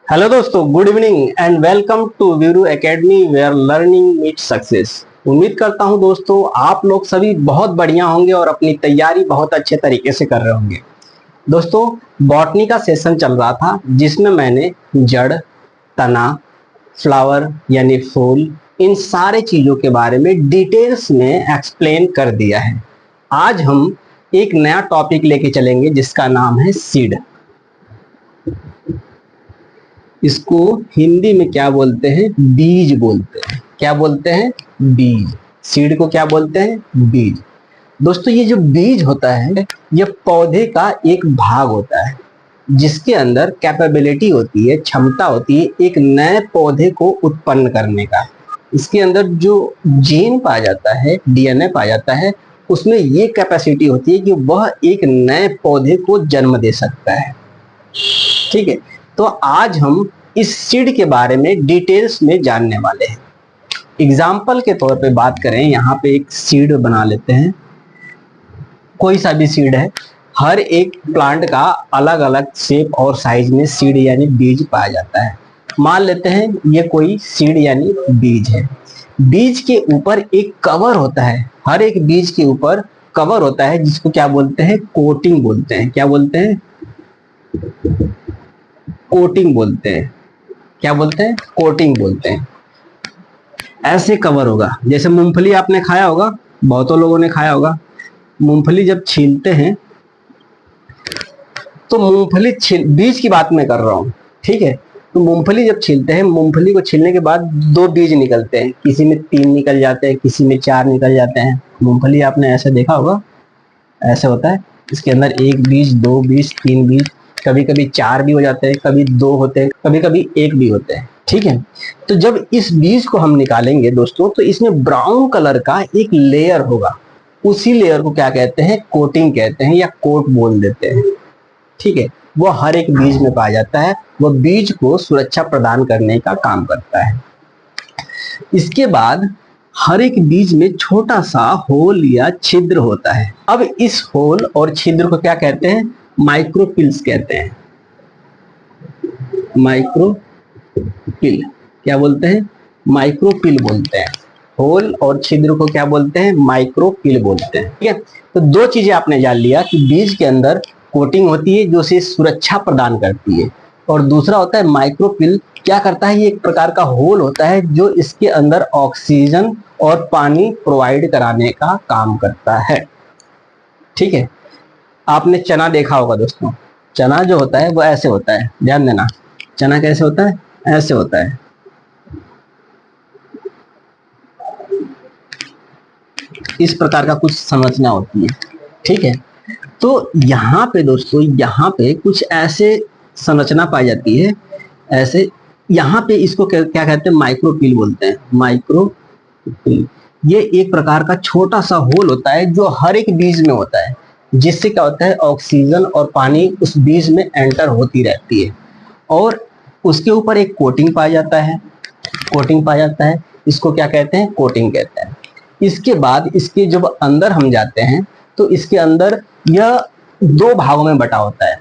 Hello दोस्तों, good evening and welcome to Veeru Academy where learning meet success. उम्मीद करता हूं दोस्तों आप लोग सभी बहुत बढ़िया होंगे और अपनी तैयारी बहुत अच्छे तरीके से कर रहे होंगे। दोस्तों, बॉटनी का सेशन चल रहा था जिसमें मैंने जड़, तना, फ्लावर यानी फूल, इन सारे चीजों के बारे में डिटेल्स में एक्सप्लेन कर दिया है। आज हम एक नया टॉपिक लेके चलेंगे जिसका नाम है सीड। इसको हिंदी में क्या बोलते हैं? बीज बोलते हैं। क्या बोलते हैं? बीज। सीड को क्या बोलते हैं? बीज। दोस्तों, ये जो बीज होता है ये पौधे का एक भाग होता है जिसके अंदर कैपेबिलिटी होती है, क्षमता होती है एक नए पौधे को उत्पन्न करने का। इसके अंदर जो जीन पाया जाता है, डीएनए पाया जाता है, उसमें ये कैपेसिटी होती है कि वह एक नए पौधे को जन्म दे सकता है। ठीक है, तो आज हम इस सीड के बारे में डिटेल्स में जानने वाले हैं। एग्जाम्पल के तौर पे बात करें, यहाँ पे एक सीड बना लेते हैं। कोई सा भी सीड है, हर एक प्लांट का अलग अलग शेप और साइज में सीड यानी बीज पाया जाता है। मान लेते हैं ये कोई सीड यानी बीज है। बीज के ऊपर एक कवर होता है, हर एक बीज के ऊपर कवर होता है जिसको क्या बोलते हैं? कोटिंग बोलते हैं। क्या बोलते हैं? कोटिंग बोलते हैं। क्या बोलते हैं? कोटिंग बोलते हैं। ऐसे कवर होगा, जैसे मूंगफली आपने खाया होगा, बहुतों लोगों ने खाया होगा। मूंगफली जब छीलते हैं तो बीज की बात मैं कर रहा हूँ, ठीक है। तो मूंगफली जब छीलते हैं, मूंगफली को छीलने के बाद दो बीज निकलते हैं, किसी में 3 निकल जाते हैं, किसी में 4 निकल जाते हैं। मूंगफली आपने ऐसे देखा होगा, ऐसे होता है। इसके अंदर 1 बीज, 2 बीज, 3 बीज, कभी कभी 4 भी हो जाते हैं, कभी 2 होते हैं, कभी कभी 1 भी होते हैं। ठीक है, तो जब इस बीज को हम निकालेंगे दोस्तों, तो इसमें ब्राउन कलर का एक लेयर होगा। उसी लेयर को क्या कहते हैं? कोटिंग कहते हैं या कोट बोल देते हैं। ठीक है, वो हर एक बीज में पाया जाता है। वह बीज को सुरक्षा प्रदान करने का काम करता है। इसके बाद हर एक बीज में छोटा सा होल या छिद्र होता है। अब इस होल और छिद्र को क्या कहते हैं? माइक्रोपिल्स कहते हैं। माइक्रोपिल। क्या बोलते हैं? माइक्रोपिल बोलते हैं। होल और छिद्र को क्या बोलते हैं? माइक्रोपिल बोलते हैं। ठीक है, तो दो चीजें आपने जान लिया कि बीज के अंदर कोटिंग होती है जो उसे सुरक्षा प्रदान करती है, और दूसरा होता है माइक्रोपिल। क्या करता है? ये एक प्रकार का होल होता है जो इसके अंदर ऑक्सीजन और पानी प्रोवाइड कराने का काम करता है। ठीक है, आपने चना देखा होगा दोस्तों। चना जो होता है वो ऐसे होता है, ध्यान देना। चना कैसे होता है? ऐसे होता है। इस प्रकार का कुछ संरचना होती है। ठीक है, तो यहाँ पे दोस्तों, यहाँ पे कुछ ऐसे संरचना पाई जाती है। ऐसे यहाँ पे इसको क्या कहते हैं? माइक्रोपिल बोलते हैं। माइक्रोपिल ये एक प्रकार का छोटा सा होल होता है जो हर एक बीज में होता है, जिससे क्या होता है? ऑक्सीजन और पानी उस बीज में एंटर होती रहती है, और उसके ऊपर एक कोटिंग पाया जाता है। कोटिंग पाया जाता है, इसको क्या कहते हैं? कोटिंग कहते हैं। इसके बाद इसके जब अंदर हम जाते हैं तो इसके अंदर यह 2 भागों में बटा होता है।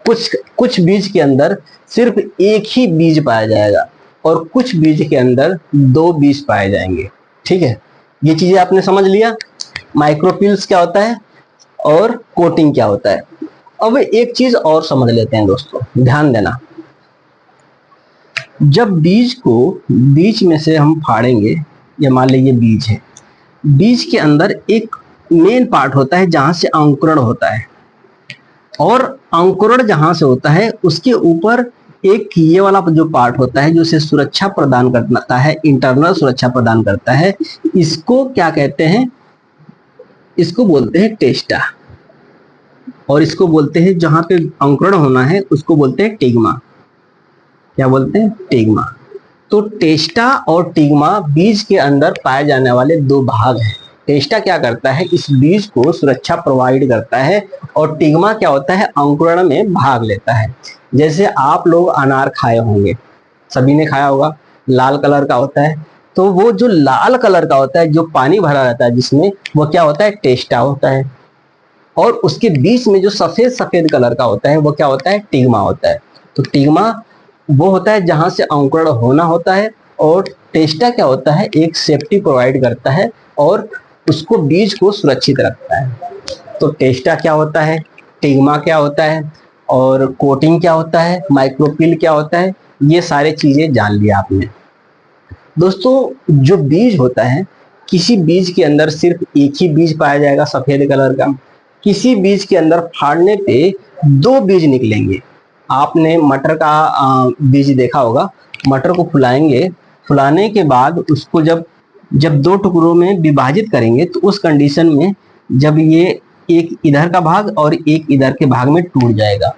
कुछ बीज के अंदर सिर्फ एक ही बीज पाया जाएगा और कुछ बीज के अंदर 2 बीज पाए जाएंगे। ठीक है, ये चीजें आपने समझ लिया। माइक्रोपिल्स क्या होता है और कोटिंग क्या होता है। अब एक चीज और समझ लेते हैं दोस्तों, ध्यान देना। जब बीज को बीज में से हम फाड़ेंगे, या मान लीजिए बीज है, बीज के अंदर एक मेन पार्ट होता है जहां से अंकुरण होता है, और अंकुरण जहां से होता है उसके ऊपर एक ये वाला जो पार्ट होता है जो उसे सुरक्षा प्रदान करता है, इंटरनल सुरक्षा प्रदान करता है। इसको क्या कहते हैं? इसको बोलते हैं टेस्टा, और इसको बोलते हैं जहां पे अंकुरण होना है उसको बोलते हैं टिग्मा। क्या बोलते हैं? टिग्मा। तो टेस्टा और टिग्मा बीज के अंदर पाए जाने वाले 2 भाग हैं। टेस्टा क्या करता है? इस बीज को सुरक्षा प्रोवाइड करता है, और टिग्मा क्या होता है? अंकुरण में भाग लेता है। जैसे आप लोग अनार खाए होंगे, सभी ने खाया होगा, लाल कलर का होता है। तो वो जो लाल कलर का होता है, जो पानी भरा रहता है जिसमें, वो क्या होता है? टेस्टा होता है। और उसके बीच में जो सफेद सफेद कलर का होता है वो क्या होता है? टिग्मा होता है। तो टिग्मा वो होता है जहां से अंकुरण होना होता है, और टेस्टा क्या होता है, एक सेफ्टी प्रोवाइड करता है और उसको बीज को सुरक्षित रखता है। तो टेस्टा क्या होता है, टिग्मा क्या होता है, और कोटिंग क्या होता है, माइक्रोपिल क्या होता है, ये सारे चीजें जान लिया आपने। दोस्तों जो बीज होता है, किसी बीज के अंदर सिर्फ एक ही बीज पाया जाएगा सफेद कलर का, किसी बीज के अंदर फाड़ने पे दो बीज निकलेंगे। आपने मटर का बीज देखा होगा, मटर को फुलाएंगे, फुलाने के बाद उसको जब जब दो टुकड़ों में विभाजित करेंगे तो उस कंडीशन में जब ये एक इधर का भाग और एक इधर के भाग में टूट जाएगा।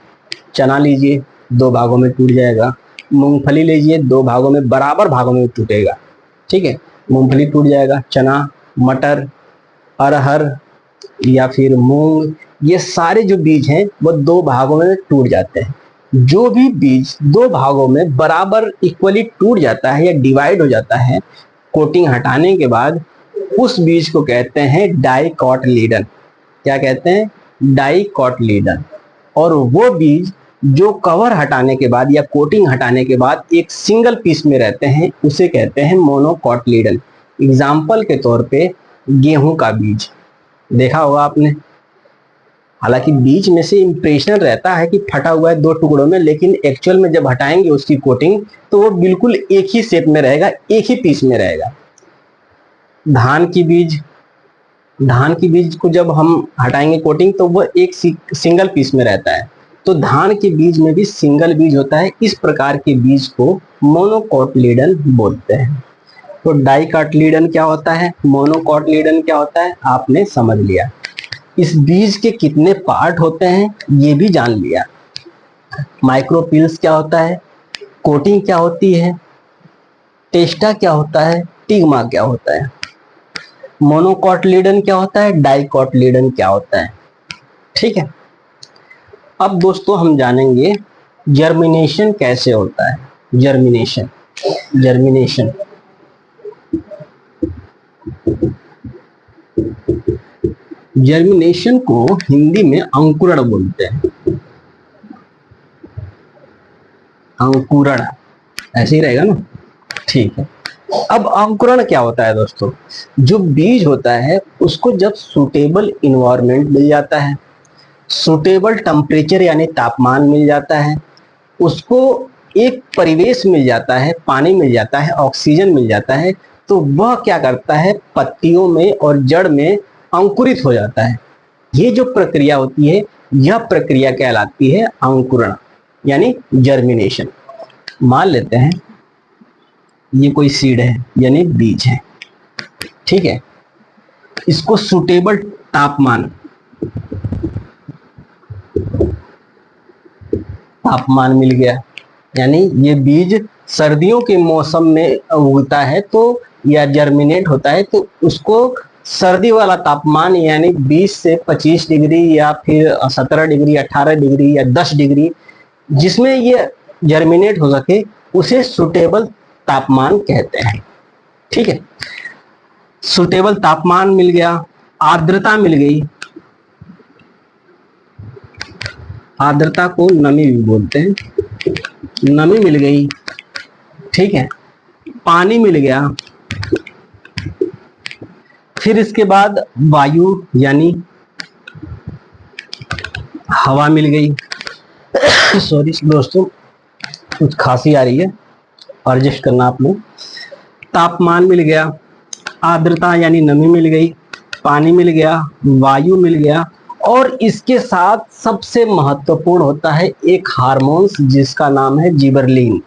चना लीजिए, दो भागों में टूट जाएगा। मूंगफली लीजिए, दो भागों में, बराबर भागों में टूटेगा। ठीक है, मूंगफली टूट जाएगा, चना, मटर, अरहर या फिर मूंग, ये सारे जो बीज हैं वो दो भागों में टूट जाते हैं। जो भी बीज दो भागों में बराबर इक्वली टूट जाता है या डिवाइड हो जाता है कोटिंग हटाने के बाद, उस बीज को कहते हैं डाइकोटिलीडन। क्या कहते हैं, डाइकोटिलीडन। और वो बीज जो कवर हटाने के बाद या कोटिंग हटाने के बाद एक सिंगल पीस में रहते हैं, उसे कहते हैं मोनोकोटिलीडन। एग्जाम्पल के तौर पे गेहूं का बीज देखा होगा आपने। हालांकि बीज में से इंप्रेशन रहता है कि फटा हुआ है दो टुकड़ों में, लेकिन एक्चुअल में जब हटाएंगे उसकी कोटिंग तो वो बिल्कुल एक ही शेप में रहेगा, एक ही पीस में रहेगा। धान की बीज को जब हम हटाएंगे कोटिंग तो वो एक सिंगल पीस में रहता है। तो धान के बीज में भी सिंगल बीज होता है। इस प्रकार के बीज को मोनोकोटिलीडन बोलते हैं। तो डाइकोटिलीडन क्या होता है, मोनोकोटिलीडन क्या होता है, आपने समझ लिया। इस बीज के कितने पार्ट होते हैं ये भी जान लिया। माइक्रोपिल्स क्या होता है, कोटिंग क्या होती है, टेस्टा क्या होता है, टिग्मा क्या होता है, मोनोकोटिलीडन क्या होता है, डाइकोटिलीडन क्या होता है। ठीक है, अब दोस्तों हम जानेंगे जर्मिनेशन कैसे होता है। जर्मिनेशन जर्मिनेशन को हिंदी में अंकुरण बोलते हैं। अंकुरण ऐसे ही रहेगा ना, ठीक है। अब अंकुरण क्या होता है दोस्तों, जो बीज होता है उसको जब सुटेबल इन्वायरमेंट मिल जाता है, सुटेबल टेम्परेचर यानी तापमान मिल जाता है, उसको एक परिवेश मिल जाता है, पानी मिल जाता है, ऑक्सीजन मिल जाता है, तो वह क्या करता है, पत्तियों में और जड़ में अंकुरित हो जाता है। ये जो प्रक्रिया होती है, यह प्रक्रिया कहलाती है अंकुरण यानी जर्मिनेशन। मान लेते हैं ये कोई सीड है यानी बीज है, ठीक है। इसको सुटेबल तापमान मिल गया, यानी ये बीज सर्दियों के मौसम में उगता है तो या जर्मिनेट होता है, तो उसको सर्दी वाला तापमान यानी 20 से 25 डिग्री या फिर 17 डिग्री, 18 डिग्री या 10 डिग्री जिसमें ये जर्मिनेट हो सके, उसे सुटेबल तापमान कहते हैं। ठीक है, सुटेबल तापमान मिल गया, आर्द्रता मिल गई, आर्द्रता को नमी भी बोलते हैं, नमी मिल गई, ठीक है, पानी मिल गया, फिर इसके बाद वायु यानी हवा मिल गई। सॉरी दोस्तों, कुछ खांसी आ रही है, एडजस्ट करना आप लोग। तापमान मिल गया, आर्द्रता यानी नमी मिल गई, पानी मिल गया, वायु मिल गया, और इसके साथ सबसे महत्वपूर्ण होता है एक हार्मोन्स जिसका नाम है जिबरलिन।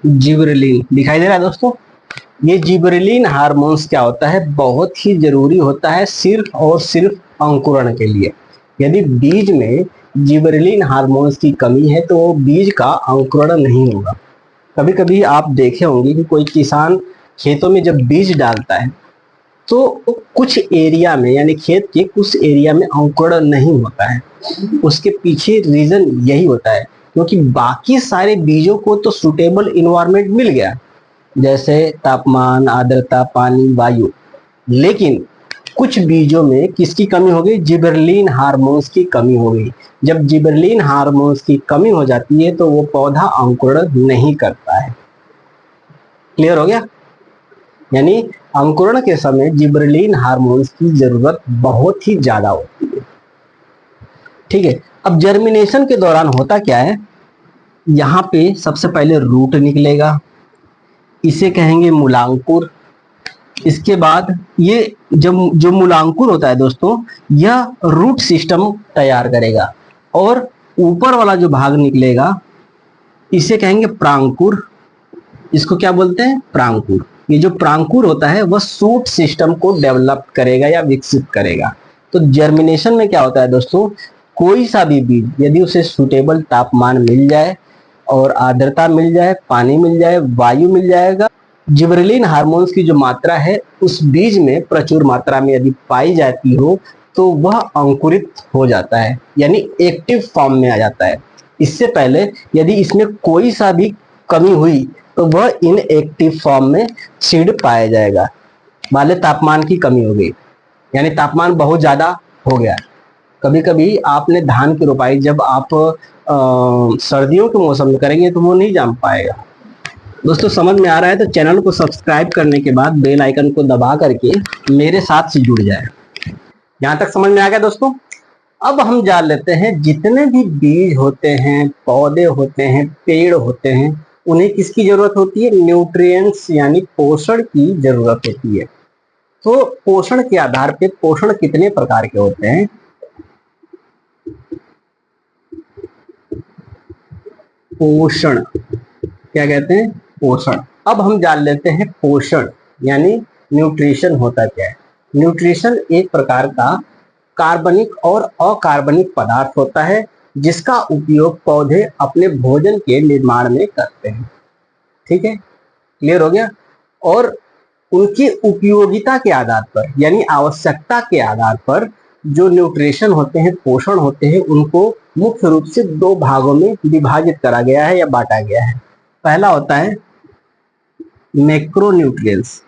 जिबरलिन दिखाई दे रहा है दोस्तों। ये जिबरलिन हार्मोन्स क्या होता है, बहुत ही जरूरी होता है सिर्फ और सिर्फ अंकुरण के लिए। यदि बीज में जिबरलिन हार्मोन्स की कमी है तो बीज का अंकुरण नहीं होगा। कभी कभी आप देखे होंगे कि कोई किसान खेतों में जब बीज डालता है तो कुछ एरिया में यानी खेत के कुछ एरिया में अंकुरण नहीं होता है। उसके पीछे रीजन यही होता है क्योंकि बाकी सारे बीजों को तो सुटेबल इन्वायरमेंट मिल गया, जैसे तापमान, आर्द्रता, पानी, वायु, लेकिन कुछ बीजों में किसकी कमी हो गई, जिबरेलिन हार्मोन्स की कमी हो गई। जब जिबरेलिन हार्मोन्स की कमी हो जाती है तो वो पौधा अंकुरण नहीं करता है। क्लियर हो गया? यानी अंकुरण के समय जिबरेलिन हार्मोन्स की जरूरत बहुत ही ज्यादा होती है। ठीक है, अब जर्मिनेशन के दौरान होता क्या है, यहाँ पे सबसे पहले रूट निकलेगा, इसे कहेंगे मूलांकुर। इसके बाद ये जब जो मूलांकुर होता है दोस्तों, यह रूट सिस्टम तैयार करेगा और ऊपर वाला जो भाग निकलेगा इसे कहेंगे प्रांकुर। इसको क्या बोलते हैं, प्रांकुर। ये जो प्रांकुर होता है वह शूट सिस्टम को डेवलप करेगा या विकसित करेगा। तो जर्मिनेशन में क्या होता है दोस्तों, कोई सा भी बीज यदि उसे सुटेबल तापमान मिल जाए और आर्द्रता मिल जाए, पानी मिल जाए, वायु मिल जाएगा, जिबरेलिन हार्मोन्स की जो मात्रा है उस बीज में प्रचुर मात्रा में यदि पाई जाती हो तो वह अंकुरित हो जाता है, यानी एक्टिव फॉर्म में आ जाता है। इससे पहले यदि इसमें कोई सा भी कमी हुई तो वह इनएक्टिव फॉर्म में सीड पाया जाएगा। मान ले तापमान की कमी हो गई, यानी तापमान बहुत ज्यादा हो गया। कभी कभी आपने धान की रोपाई जब आप सर्दियों के मौसम में करेंगे तो वो नहीं जम पाएगा। दोस्तों समझ में आ रहा है तो चैनल को सब्सक्राइब करने के बाद बेल आइकन को दबा करके मेरे साथ से जुड़ जाए। यहां तक समझ में आ गया दोस्तों? अब हम जान लेते हैं जितने भी बीज होते हैं, पौधे होते हैं, पेड़ होते हैं, उन्हें किसकी जरूरत होती है, न्यूट्रिएंट्स यानी पोषण की जरूरत होती है। तो पोषण के आधार पे पोषण कितने प्रकार के होते हैं, पोषण क्या कहते हैं, पोषण। अब हम जान लेते हैं पोषण यानी न्यूट्रिशन होता क्या है। न्यूट्रिशन एक प्रकार का कार्बनिक और अकार्बनिक पदार्थ होता है जिसका उपयोग पौधे अपने भोजन के निर्माण में करते हैं। ठीक है, क्लियर हो गया? और उनकी उपयोगिता के आधार पर यानी आवश्यकता के आधार पर जो न्यूट्रिशन होते हैं, पोषण होते हैं, उनको मुख्य रूप से दो भागों में विभाजित करा गया है या बांटा गया है। पहला होता है मैक्रोन्यूट्रिएंट्स।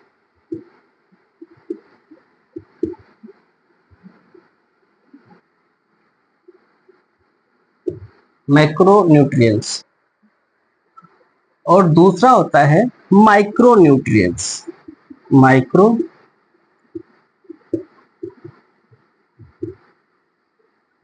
मैक्रोन्यूट्रिएंट्स और दूसरा होता है माइक्रोन्यूट्रिएंट्स। माइक्रो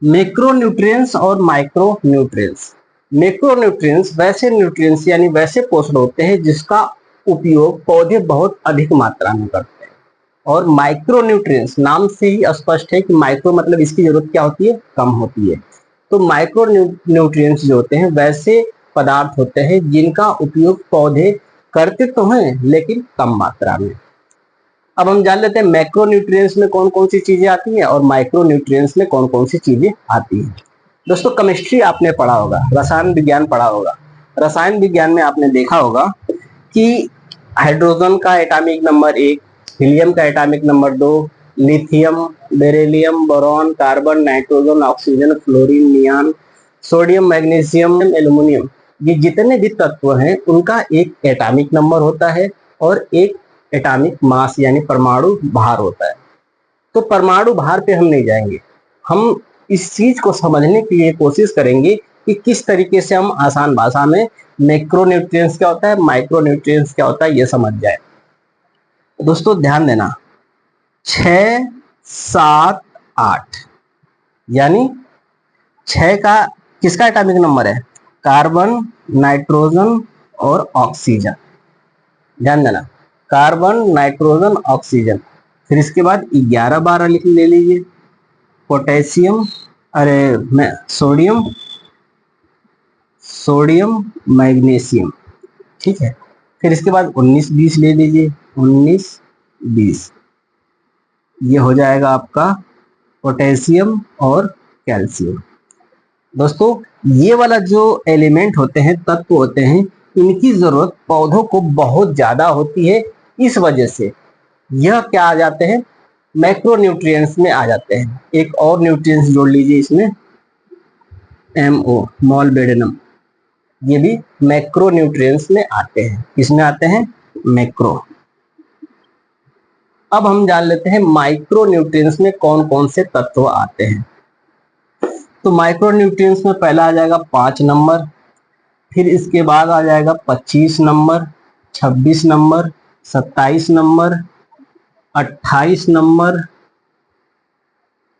मैक्रोन्यूट्रिएंट्स और माइक्रोन्यूट्रिएंट्स। मैक्रोन्यूट्रिएंट्स वैसे न्यूट्रिएंट्स यानी वैसे पोषण होते हैं जिसका उपयोग पौधे बहुत अधिक मात्रा में करते हैं। और माइक्रोन्यूट्रिएंट्स नाम से ही स्पष्ट है कि माइक्रो मतलब इसकी जरूरत क्या होती है, कम होती है। तो माइक्रो न्यूट्रिएंट्स जो होते हैं वैसे पदार्थ होते हैं जिनका उपयोग पौधे करते तो हैं लेकिन कम मात्रा में। अब हम जान लेते हैं मैक्रो न्यूट्रिएंट्स में कौन कौन सी चीजें आती हैं और माइक्रो न्यूट्रिएंट्स में कौन कौन सी चीजें आती हैं। दोस्तों केमिस्ट्री आपने पढ़ा होगा, रसायन विज्ञान पढ़ा होगा। रसायन विज्ञान में आपने देखा होगा कि हाइड्रोजन का एटॉमिक नंबर 1, हीलियम का atomic number 2, lithium, beryllium, boron, carbon, nitrogen, oxygen, fluorine, neon, sodium, magnesium, aluminium, ये जितने भी तत्व हैं उनका एक एटॉमिक नंबर होता है और एक एटॉमिक मास यानी परमाणु भार होता है। तो परमाणु भार पे हम नहीं जाएंगे, हम इस चीज को समझने की लिए कोशिश करेंगे कि किस तरीके से हम आसान भाषा में मैक्रोन्यूट्रिएंट्स क्या होता है, माइक्रोन्यूट्रिएंट्स क्या होता है ये समझ जाए। दोस्तों ध्यान देना, 6, 7, 8 यानी 6 का किसका एटॉमिक नंबर है, कार्बन, नाइट्रोजन और ऑक्सीजन। ध्यान देना, कार्बन, नाइट्रोजन, ऑक्सीजन। फिर इसके बाद 11, 12 लिख ले लीजिए, पोटेशियम, सोडियम, मैग्नीशियम। ठीक है, फिर इसके बाद 19, 20 ले लीजिए, 19, 20, ये हो जाएगा आपका पोटेशियम और कैल्शियम। दोस्तों ये वाला जो एलिमेंट होते हैं, तत्व होते हैं, इनकी जरूरत पौधों को बहुत ज्यादा होती है। इस वजह से यह क्या आ जाते हैं, मैक्रोन्यूट्रिएंट्स में आ जाते हैं। एक और न्यूट्रिएंट्स जोड़ लीजिए इसमें, MO, मोलबेडेनम, ये भी मैक्रोन्यूट्रिएंट्स में आते हैं। किसमें आते हैं, मैक्रो। अब हम जान लेते हैं माइक्रो न्यूट्रिएंट्स में कौन कौन से तत्व आते हैं। तो माइक्रो न्यूट्रिएंट्स में पहला आ जाएगा 5 नंबर, फिर इसके बाद आ जाएगा 25 number, 26 number, 27 number, 28 number,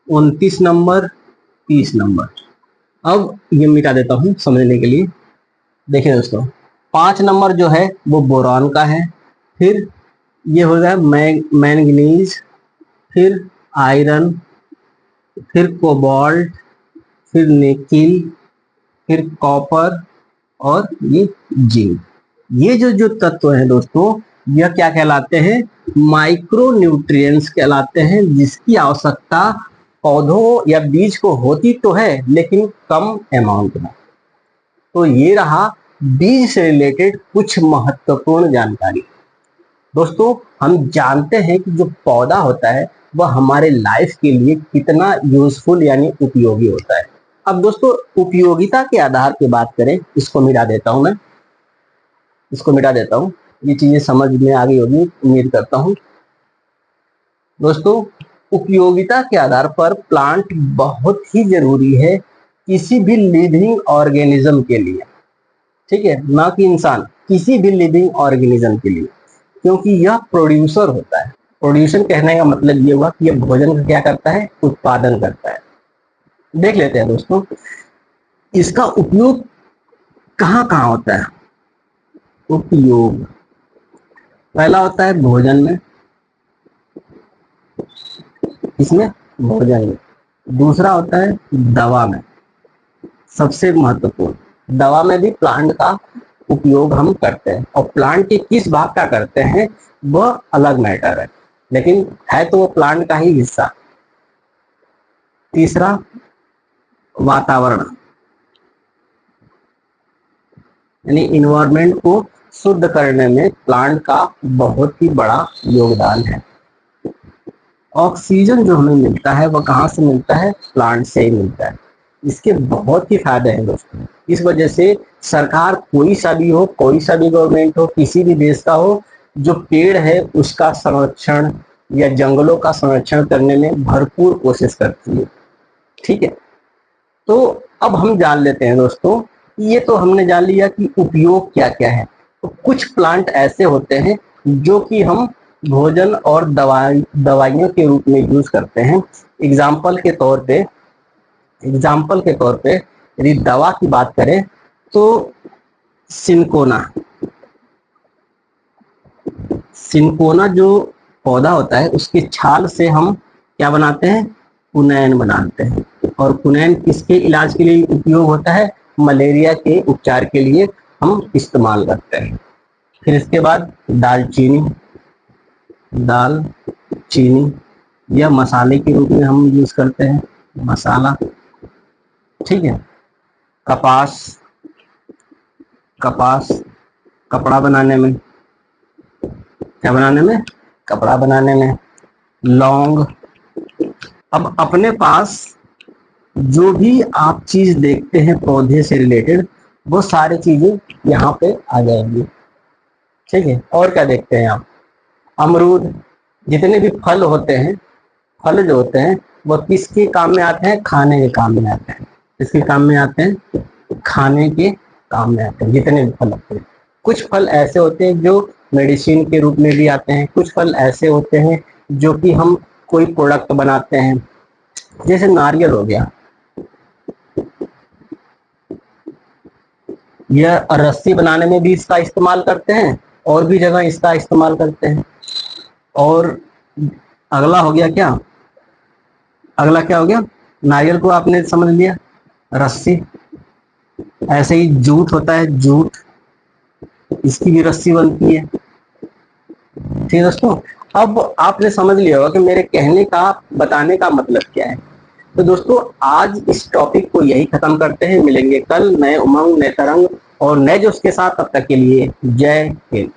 29 number, 30 number. अब ये मिटा देता हूं समझने के लिए। देखिए दोस्तों, 5 नंबर जो है वो बोरॉन का है, फिर ये हो गया मैंगनीज, फिर आयरन, फिर कोबाल्ट, फिर निकिल, फिर कॉपर और ये जिंक। ये जो जो तत्व हैं दोस्तों, यह क्या कहलाते हैं? माइक्रो न्यूट्रिएंट्स कहलाते हैं, जिसकी आवश्यकता पौधों या बीज को होती तो है लेकिन कम अमाउंट में। तो ये रहा बीज से रिलेटेड कुछ महत्वपूर्ण जानकारी। दोस्तों, हम जानते हैं कि जो पौधा होता है वह हमारे लाइफ के लिए कितना यूजफुल यानी उपयोगी होता है। अब दोस्तों, उपयोगिता के आधार पे बात करें, इसको मिटा देता हूं मैं, इसको मिटा देता हूं। ये चीजें समझ में आ गई होगी उम्मीद करता हूं। दोस्तों, उपयोगिता के आधार पर प्लांट बहुत ही जरूरी है किसी भी लिविंग ऑर्गेनिज्म के लिए, ठीक है, ना कि इंसान, किसी भी लिविंग ऑर्गेनिज्म के लिए, क्योंकि यह प्रोड्यूसर होता है। प्रोड्यूसर कहने का मतलब ये हुआ कि यह भोजन का क्या करता है? उत्पादन करता है। देख लेते हैं दोस्तों, इसका उपयोग कहाँ कहाँ होता है। उपयोग पहला होता है भोजन में, इसमें भोजन में। दूसरा होता है दवा में, सबसे महत्वपूर्ण, दवा में भी प्लांट का उपयोग हम करते हैं, और प्लांट के किस भाग का करते हैं वह अलग मैटर है, लेकिन है तो वो प्लांट का ही हिस्सा। तीसरा, वातावरण यानी इन्वायरमेंट को शुद्ध करने में प्लांट का बहुत ही बड़ा योगदान है। ऑक्सीजन जो हमें मिलता है वह कहाँ से मिलता है? प्लांट से ही मिलता है। इसके बहुत ही फायदे हैं दोस्तों। इस वजह से सरकार कोई सा भी हो, कोई सा भी गवर्नमेंट हो, किसी भी देश का हो, जो पेड़ है उसका संरक्षण या जंगलों का संरक्षण करने में भरपूर कोशिश करती है, ठीक है। तो अब हम जान लेते हैं दोस्तों, ये तो हमने जान लिया कि उपयोग क्या क्या है। तो कुछ प्लांट ऐसे होते हैं जो कि हम भोजन और दवाइयों के रूप में यूज करते हैं। एग्जाम्पल के तौर पे यदि दवा की बात करें तो सिनकोना जो पौधा होता है उसकी छाल से हम क्या बनाते हैं? कुनैन बनाते हैं। और कुनैन किसके इलाज के लिए उपयोग होता है? मलेरिया के उपचार के लिए हम इस्तेमाल करते हैं। फिर इसके बाद दालचीनी या मसाले के रूप में हम यूज करते हैं, मसाला, ठीक है। कपास कपड़ा बनाने में, क्या बनाने में? कपड़ा बनाने में। लौंग। अब अपने पास जो भी आप चीज देखते हैं पौधे से रिलेटेड, वो सारी चीजें यहाँ पे आ जाएंगी, ठीक है। और क्या देखते हैं आप? अमरूद। जितने भी फल जो होते हैं वो किसके काम में आते हैं? खाने के काम में आते हैं। किसके काम में आते हैं? खाने के काम में आते हैं जितने भी फल होते हैं। कुछ फल ऐसे होते हैं जो मेडिसिन के रूप में भी आते हैं, कुछ फल ऐसे होते हैं जो कि हम कोई प्रोडक्ट बनाते हैं, जैसे नारियल हो गया, यह रस्सी बनाने में भी इसका इस्तेमाल करते हैं, और भी जगह इसका इस्तेमाल करते हैं। और अगला हो गया क्या? अगला क्या हो गया? नारियल को आपने समझ लिया, रस्सी। ऐसे ही जूट होता है, जूट, इसकी भी रस्सी बनती है, ठीक है दोस्तों। अब आपने समझ लिया होगा कि मेरे कहने का, बताने का मतलब क्या है। तो दोस्तों, आज इस टॉपिक को यही खत्म करते हैं। मिलेंगे कल नए उमंग, नए तरंग और नए जोश के साथ। तब तक के लिए जय हिंद।